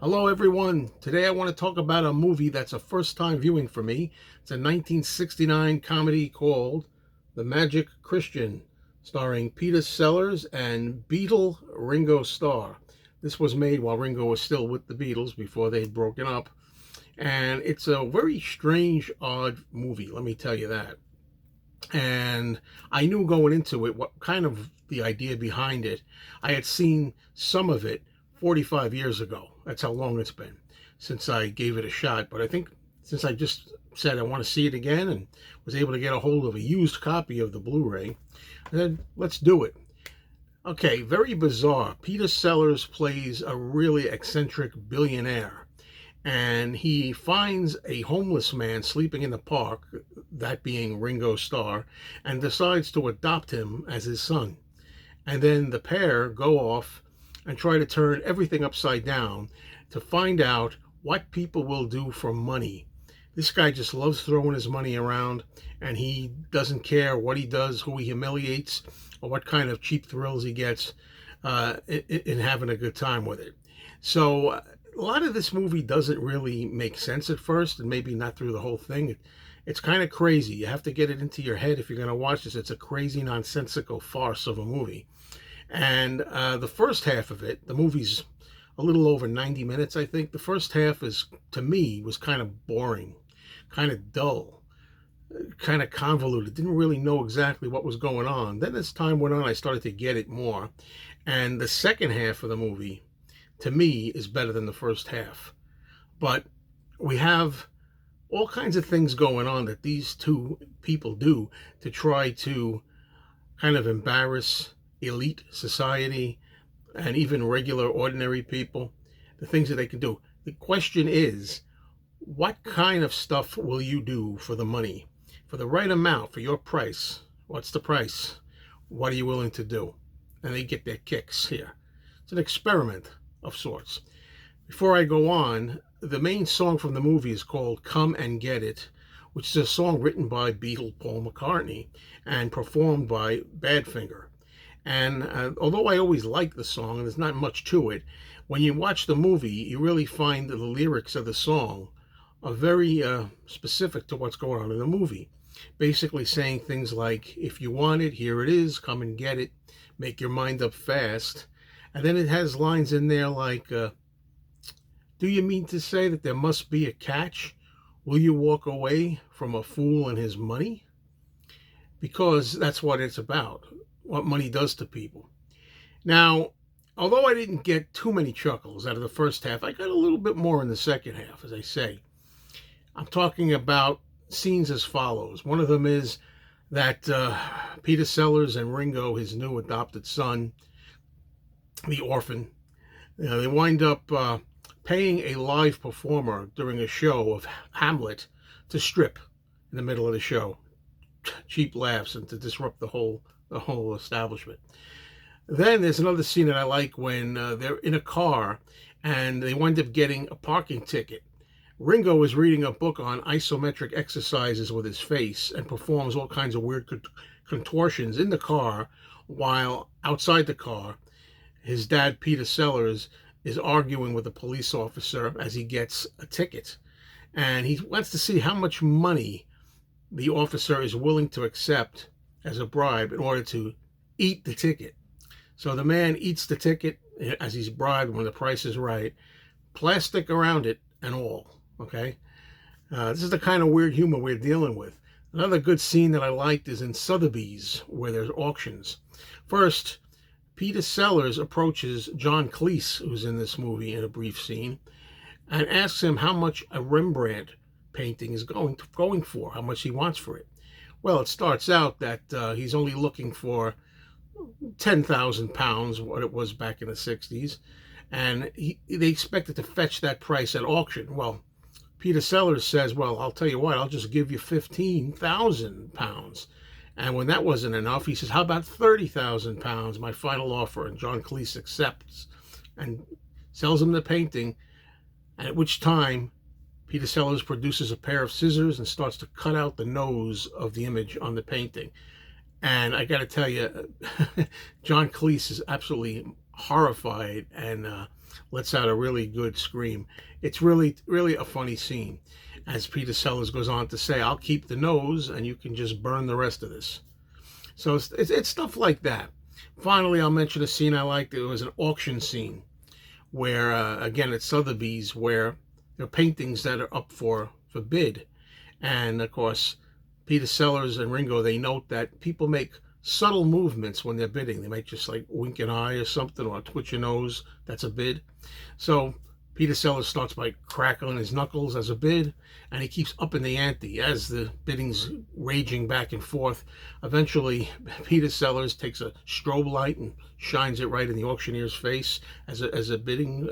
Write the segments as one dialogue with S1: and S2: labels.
S1: Hello, everyone. Today I want to talk about a movie that's a first time viewing for me. It's a 1969 comedy called The Magic Christian, starring Peter Sellers and Beatle Ringo Starr. This was made while Ringo was still with the Beatles before they had broken up. And it's a very strange, odd movie, let me tell you that. And I knew going into it what kind of the idea behind it. I had seen some of it 45 years ago. That's how long it's been since I gave it a shot. But I think since I just said I want to see it again and was able to get a hold of a used copy of the Blu-ray, I said, let's do it. Okay, very bizarre. Peter Sellers plays a really eccentric billionaire, and he finds a homeless man sleeping in the park, that being Ringo Starr, and decides to adopt him as his son. And then the pair go off and try to turn everything upside down to find out what people will do for money. This guy just loves throwing his money around, and he doesn't care what he does, who he humiliates, or what kind of cheap thrills he gets in having a good time with it. So a lot of this movie doesn't really make sense at first, and maybe not through the whole thing. It's kind of crazy. You have to get it into your head if you're going to watch this. It's a crazy, nonsensical farce of a movie. And the first half of it, the movie's a little over 90 minutes, I think. The first half is, to me, was kind of boring, kind of dull, kind of convoluted. Didn't really know exactly what was going on. Then as time went on, I started to get it more. And the second half of the movie, to me, is better than the first half. But we have all kinds of things going on that these two people do to try to kind of embarrass elite society and even regular ordinary people, the things that they can do. The question is, what kind of stuff will you do for the money, for the right amount, for your price? What's the price? What are you willing to do? And they get their kicks here. It's an experiment of sorts. Before I go on, the main song from the movie is called Come and Get It, which is a song written by Beatle Paul McCartney and performed by Badfinger. And although I always like the song, and there's not much to it, when you watch the movie, you really find that the lyrics of the song are very specific to what's going on in the movie. Basically saying things like, if you want it, here it is, come and get it, make your mind up fast. And then it has lines in there like, do you mean to say that there must be a catch? Will you walk away from a fool and his money? Because that's what it's about, what money does to people. Now, although I didn't get too many chuckles out of the first half, I got a little bit more in the second half, as I say. I'm talking about scenes as follows. One of them is that Peter Sellers and Ringo, his new adopted son, the orphan, they wind up paying a live performer during a show of Hamlet to strip in the middle of the show. Cheap laughs and to disrupt the whole establishment. Then there's another scene that I like when they're in a car and they wind up getting a parking ticket. Ringo is reading a book on isometric exercises with his face and performs all kinds of weird contortions in the car, while outside the car, his dad, Peter Sellers, is arguing with a police officer as he gets a ticket. And he wants to see how much money the officer is willing to accept as a bribe in order to eat the ticket. So the man eats the ticket as he's bribed when the price is right, plastic around it and all. Okay, this is the kind of weird humor we're dealing with. Another good scene that I liked is in Sotheby's, where there's auctions. First, Peter Sellers approaches John Cleese, who's in this movie in a brief scene, and asks him how much a Rembrandt painting is going for, how much he wants for it. Well, it starts out that he's only looking for 10,000 pounds, what it was back in the 60s, and they expected to fetch that price at auction. Well, Peter Sellers says, well, I'll tell you what, I'll just give you 15,000 pounds. And when that wasn't enough, he says, how about 30,000 pounds, my final offer? And John Cleese accepts and sells him the painting, at which time Peter Sellers produces a pair of scissors and starts to cut out the nose of the image on the painting. And I got to tell you, John Cleese is absolutely horrified and lets out a really good scream. It's really, really a funny scene. As Peter Sellers goes on to say, I'll keep the nose and you can just burn the rest of this. So it's stuff like that. Finally, I'll mention a scene I liked. It was an auction scene where, again, at Sotheby's, where there are paintings that are up for bid. And of course, Peter Sellers and Ringo, they note that people make subtle movements when they're bidding. They might just like wink an eye or something, or twitch your nose. That's a bid. So Peter Sellers starts by crackling his knuckles as a bid, and he keeps upping the ante as the bidding's raging back and forth. Eventually, Peter Sellers takes a strobe light and shines it right in the auctioneer's face as a bidding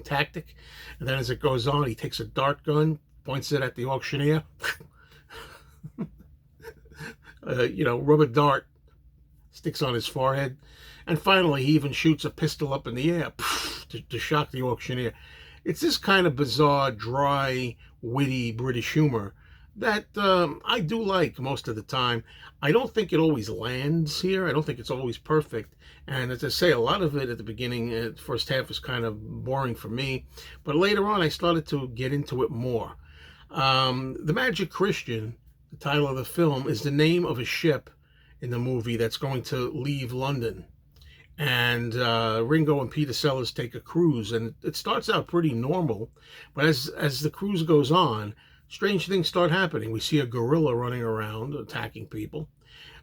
S1: tactic. And then as it goes on, he takes a dart gun, points it at the auctioneer. Rubber dart sticks on his forehead. And finally, he even shoots a pistol up in the air to shock the auctioneer. It's this kind of bizarre, dry, witty British humor that I do like most of the time. I don't think it always lands here. I don't think it's always perfect. And as I say, a lot of it at the beginning, the first half was kind of boring for me. But later on, I started to get into it more. The Magic Christian, the title of the film, is the name of a ship in the movie that's going to leave London. And Ringo and Peter Sellers take a cruise, and it starts out pretty normal, but as the cruise goes on, strange things start happening. We see a gorilla running around attacking people.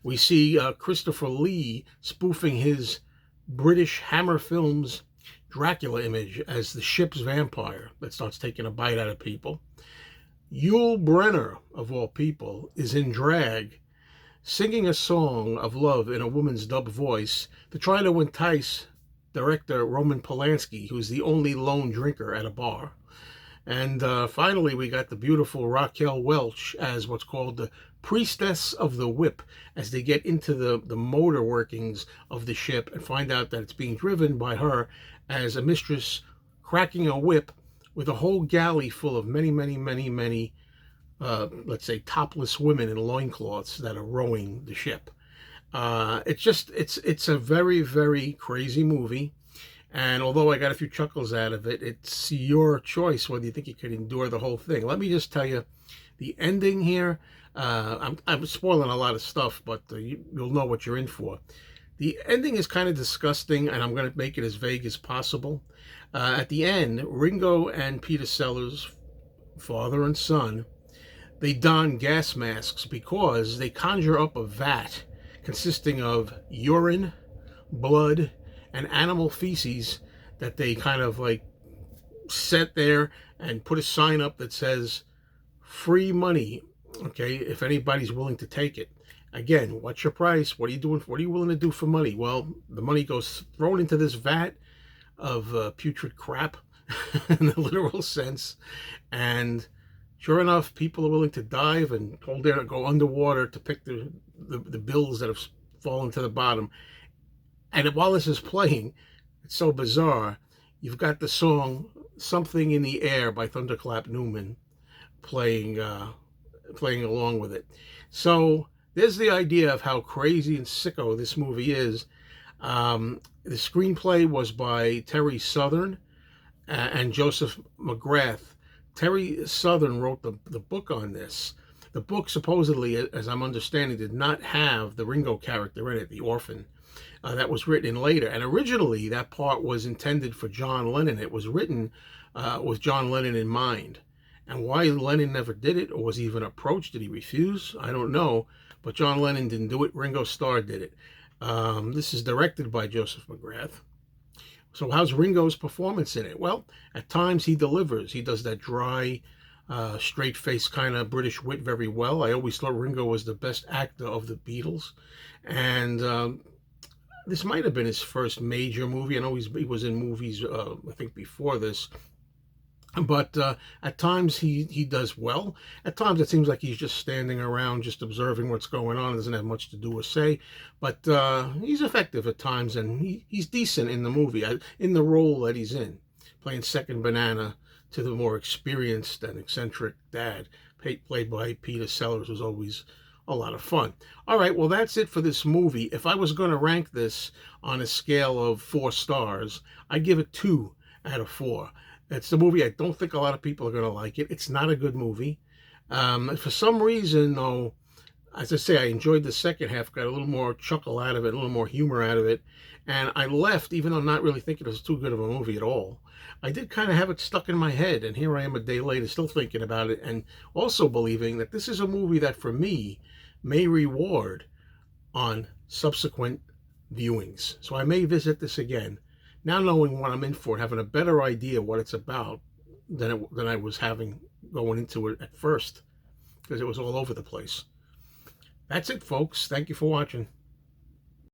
S1: We see Christopher Lee spoofing his British Hammer Films Dracula image as the ship's vampire that starts taking a bite out of people. Yul Brynner, of all people, is in drag, singing a song of love in a woman's dub voice to try to entice director Roman Polanski, who's the only lone drinker at a bar. And finally, we got the beautiful Raquel Welch as what's called the priestess of the whip, as they get into the motor workings of the ship and find out that it's being driven by her as a mistress cracking a whip with a whole galley full of many, many, many, many let's say topless women in loincloths that are rowing the ship. It's a very, very crazy movie. And although I got a few chuckles out of it, it's your choice whether you think you could endure the whole thing. Let me just tell you, the ending here, I'm spoiling a lot of stuff, but you'll know what you're in for. The ending is kind of disgusting, and I'm going to make it as vague as possible. At the end, Ringo and Peter Sellers, father and son, they don gas masks because they conjure up a vat consisting of urine, blood, and animal feces that they kind of like set there and put a sign up that says free money, okay, if anybody's willing to take it. Again, what's your price? What are you doing? What are you willing to do for money? Well, the money goes thrown into this vat of putrid crap in the literal sense, and sure enough, people are willing to dive and hold there to go underwater to pick the bills that have fallen to the bottom. And while this is playing, it's so bizarre. You've got the song "Something in the Air" by Thunderclap Newman playing along with it. So there's the idea of how crazy and sicko this movie is. The screenplay was by Terry Southern and Joseph McGrath. Terry Southern wrote the book on this. The book supposedly, as I'm understanding, did not have the Ringo character in it, the orphan. That was written in later. And originally, that part was intended for John Lennon. It was written with John Lennon in mind. And why Lennon never did it, or was even approached, did he refuse? I don't know. But John Lennon didn't do it. Ringo Starr did it. This is directed by Joseph McGrath. So how's Ringo's performance in it? Well, at times he delivers. He does that dry, straight-faced kind of British wit very well. I always thought Ringo was the best actor of the Beatles. And this might have been his first major movie. I know he was in movies, I think, before this. But at times he does well. At times it seems like he's just standing around, just observing what's going on. Doesn't have much to do or say. But he's effective at times, and he's decent in the movie, in the role that he's in, playing second banana to the more experienced and eccentric dad, played by Peter Sellers, who's a lot of fun. All right, well, that's it for this movie. If I was going to rank this on a scale of 4 stars, I'd give it 2 out of 4. It's a movie I don't think a lot of people are going to like it. It's not a good movie. For some reason, though, as I say, I enjoyed the second half, got a little more chuckle out of it, a little more humor out of it. And I left, even though not really thinking it was too good of a movie at all. I did kind of have it stuck in my head, and here I am a day later still thinking about it, and also believing that this is a movie that for me may reward on subsequent viewings. So I may visit this again, now knowing what I'm in for, having a better idea what it's about than I was having going into it at first, because it was all over the place. That's it, folks. Thank you for watching.